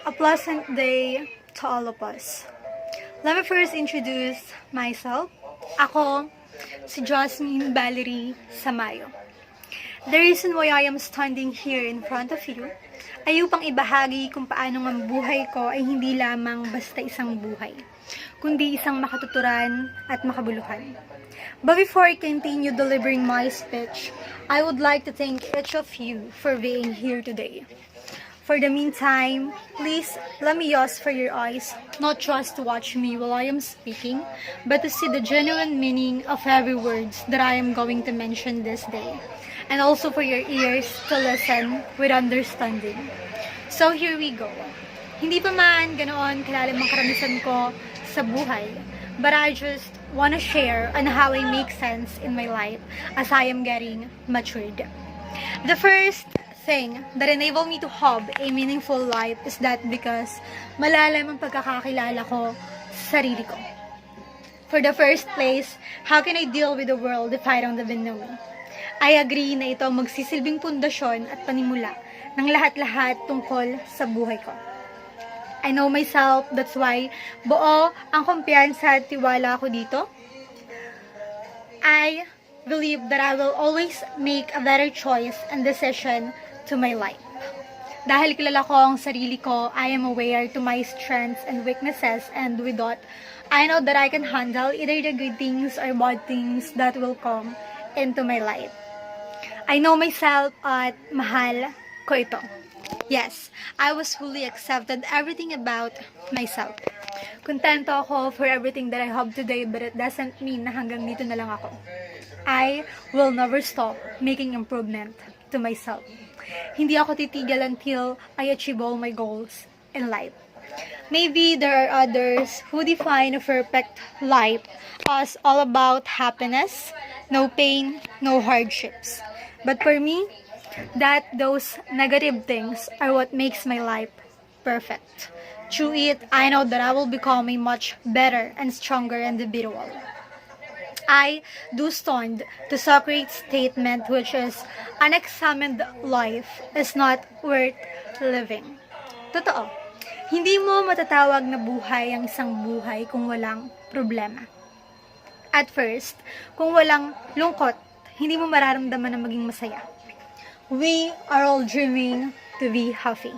A pleasant day to all of us. Let me first introduce myself. Ako, si Jasmine Valerie Samayo. The reason why I am standing here in front of you ay upang ibahagi kung paano ang buhay ko ay hindi lamang basta isang buhay, kundi isang makatuturan at makabuluhan. But before I continue delivering my speech, I would like to thank each of you for being here today. For the meantime, please let me ask for your eyes, not just to watch me while I am speaking, but to see the genuine meaning of every word that I am going to mention this day. And also for your ears to listen with understanding. So here we go. Hindi pa man ganoon kalalim ang karanasan ko sa buhay, but I just want to share on how I make sense in my life as I am getting matured. The first thing that enabled me to have a meaningful life is that because malalim ang pagkakakilala ko sa sarili ko. For the first place, how can I deal with the world if I don't even know me? I agree na ito ang magsisilbing pundasyon at panimula ng lahat-lahat tungkol sa buhay ko. I know myself, that's why buo ang kumpiyansa at tiwala ko dito. I believe that I will always make a better choice and decision to my life. Dahil kilala ko ang sarili ko, I am aware to my strengths and weaknesses, and with that, I know that I can handle either the good things or bad things that will come into my life. I know myself at mahal ko ito. Yes, I was fully accepted everything about myself. Kontento ako for everything that I have today, but it doesn't mean na hanggang dito na lang ako. I will never stop making improvement to myself. Hindi ako titigil until I achieve all my goals in life. Maybe there are others who define a perfect life as all about happiness, no pain, no hardships. But for me, those negative things are what makes my life perfect. Through it, I know that I will become a much better and stronger individual. I do stand to Socrates' statement, which is, unexamined life is not worth living. Totoo, hindi mo matatawag na buhay ang isang buhay kung walang problema. At first, kung walang lungkot, hindi mo mararamdaman na maging masaya. We are all dreaming to be happy.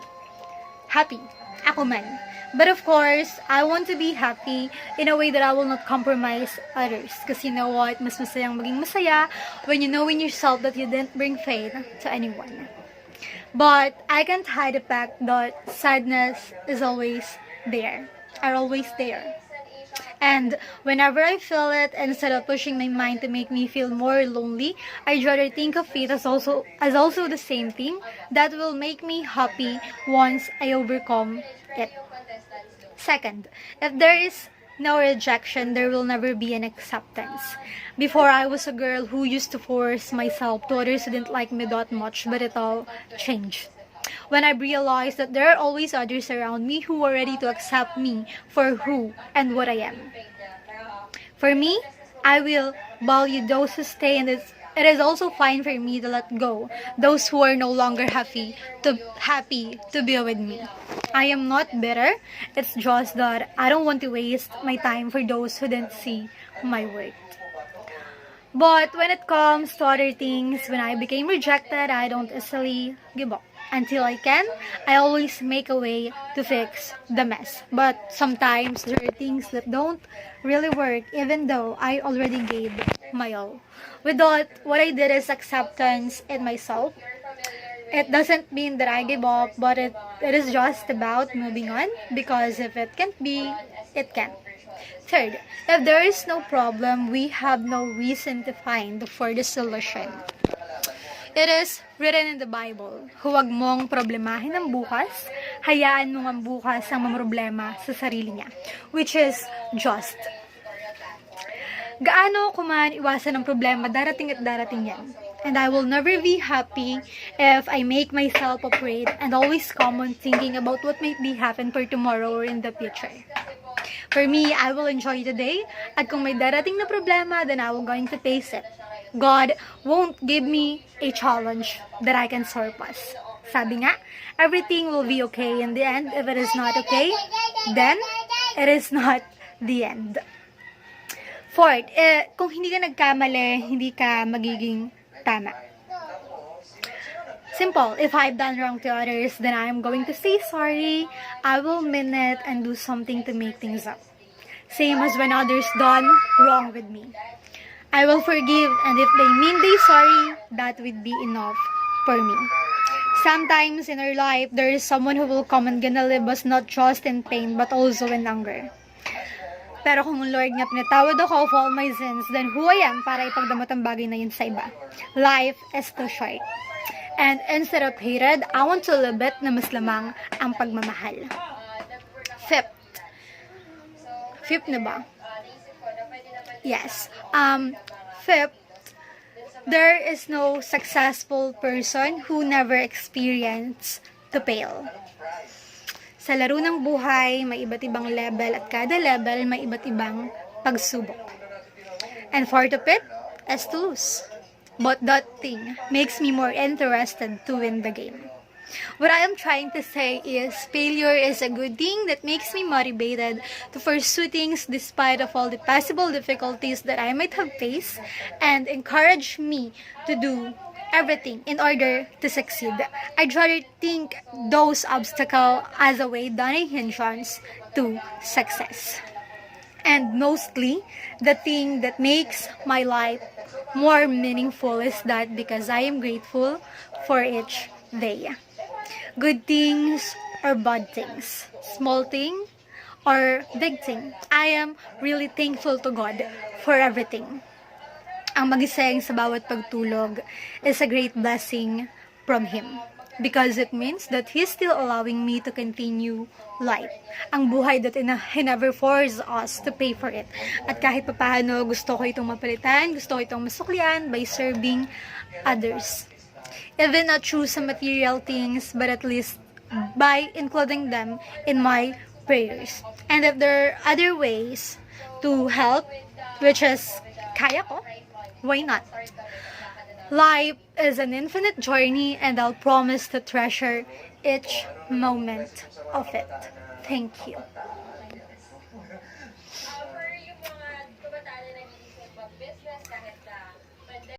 Happy. Ako man. But of course, I want to be happy in a way that I will not compromise others. Because you know what? Mas masayang maging masaya when you know in yourself that you didn't bring pain to anyone. But I can't hide the fact that sadness is always there. Are always there. And whenever I feel it, instead of pushing my mind to make me feel more lonely, I'd rather think of it as also the same thing that will make me happy once I overcome it. Second, if there is no rejection, there will never be an acceptance. Before, I was a girl who used to force myself to others who didn't like me that much, but it all changed when I realized that there are always others around me who are ready to accept me for who and what I am. For me, I will value those who stay, and it is also fine for me to let go those who are no longer happy to be with me. I am not bitter, it's just that I don't want to waste my time for those who didn't see my worth. But when it comes to other things, when I became rejected, I don't easily give up. Until I can, I always make a way to fix the mess. But sometimes there are things that don't really work even though I already gave my all. With that, what I did is acceptance in myself. It doesn't mean that I give up, but it is just about moving on, because if it can't be, it can't. Third, if there is no problem, we have no reason to find for the solution. It is written in the Bible, huwag mong problemahin ang bukas, hayaan mo ang bukas ang mamroblema sa sarili niya, which is just. Gaano ko man iwasan ang problema, darating at darating yan. And I will never be happy if I make myself afraid and always come on thinking about what might be happen for tomorrow or in the future. For me, I will enjoy the day, at kung may darating na problema, then I will going to face it. God won't give me a challenge that I can surpass. Sabi nga, everything will be okay in the end. If it is not okay, then it is not the end. Fourth, kung hindi ka nagkamali, hindi ka magiging tama. Simple. If I've done wrong to others, then I'm going to say sorry. I will mean it and do something to make things up. Same as when others done wrong with me. I will forgive, and if they mean they sorry, that would be enough for me. Sometimes in our life, there is someone who will come and gonna leave us not just in pain, but also in anger. Pero kung Lord nga pinatawad ako of all my sins, then who I am para ipagdamot ang bagay na yun sa iba. Life is too short. And instead of hatred, I want to live it na mas lamang ang pagmamahal. Fifth na ba? Yes. Fifth, there is no successful person who never experienced to fail. Sa laro ng buhay, may iba't ibang level at kada level may iba't ibang pagsubok. And for to pit is to lose. But that thing makes me more interested to win the game. What I am trying to say is failure is a good thing that makes me motivated to pursue things despite of all the possible difficulties that I might have faced and encourage me to do everything in order to succeed. I'd rather think those obstacles as a way down hindrance to success. And mostly, the thing that makes my life more meaningful is that because I am grateful for each day. Good things or bad things, small thing or big thing, I am really thankful to God for everything. Ang magisayang sa bawat pagtulog is a great blessing from Him. Because it means that He's still allowing me to continue life. Ang buhay that He never forced us to pay for it. At kahit papaano gusto ko itong mapalitan, gusto ko itong masuklian by serving others. Even not through some material things, but at least by including them in my prayers. And if there are other ways to help, which is kaya ko, why not? Life is an infinite journey and I'll promise to treasure each moment of it. Thank you.